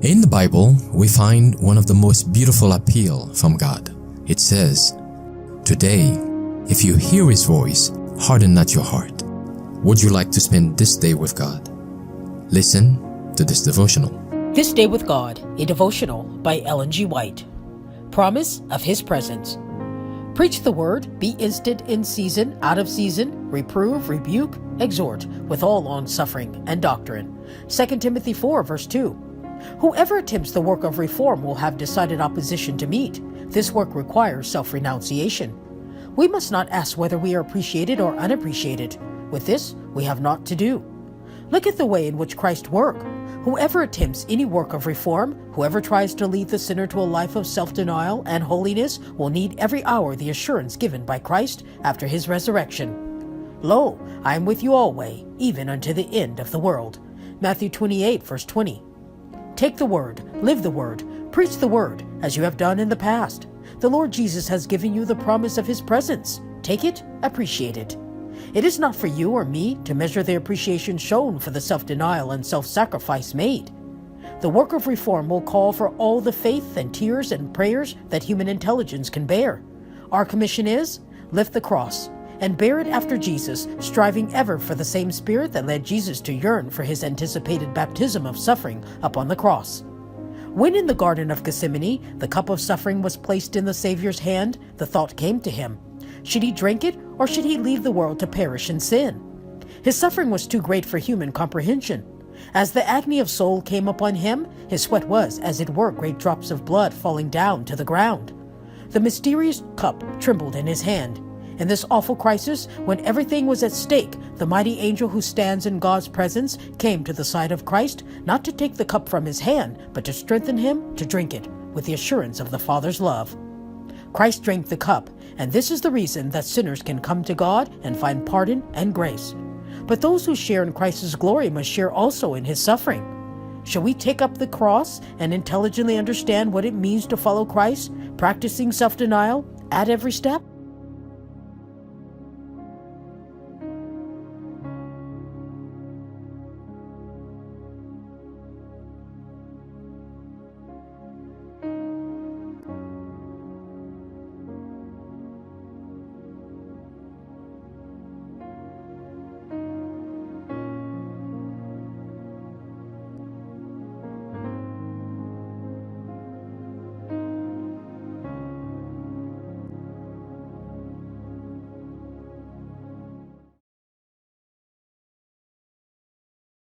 In the Bible, we find one of the most beautiful appeal from God. It says, "Today, if you hear His voice, harden not your heart." Would you like to spend this day with God? Listen to this devotional. This Day with God, a devotional by Ellen G. White. Promise of His presence. Preach the word, be instant in season, out of season, reprove, rebuke, exhort, with all long-suffering and doctrine. 2 Timothy 4, verse 2. Whoever attempts the work of reform will have decided opposition to meet. This work requires self-renunciation. We must not ask whether we are appreciated or unappreciated. With this, we have naught to do. Look at the way in which Christ worked. Whoever attempts any work of reform, whoever tries to lead the sinner to a life of self-denial and holiness will need every hour the assurance given by Christ after His resurrection. Lo, I am with you always, even unto the end of the world. Matthew 28, verse 20. Take the word, live the word, preach the word, as you have done in the past. The Lord Jesus has given you the promise of His presence. Take it, appreciate it. It is not for you or me to measure the appreciation shown for the self-denial and self-sacrifice made. The work of reform will call for all the faith and tears and prayers that human intelligence can bear. Our commission is, lift the cross and bear it after Jesus, striving ever for the same spirit that led Jesus to yearn for His anticipated baptism of suffering upon the cross. When in the Garden of Gethsemane, the cup of suffering was placed in the Savior's hand, the thought came to Him. Should He drink it, or should He leave the world to perish in sin? His suffering was too great for human comprehension. As the agony of soul came upon Him, His sweat was, as it were, great drops of blood falling down to the ground. The mysterious cup trembled in His hand. In this awful crisis, when everything was at stake, the mighty angel who stands in God's presence came to the side of Christ, not to take the cup from His hand, but to strengthen Him to drink it, with the assurance of the Father's love. Christ drank the cup, and this is the reason that sinners can come to God and find pardon and grace. But those who share in Christ's glory must share also in His suffering. Shall we take up the cross and intelligently understand what it means to follow Christ, practicing self-denial at every step?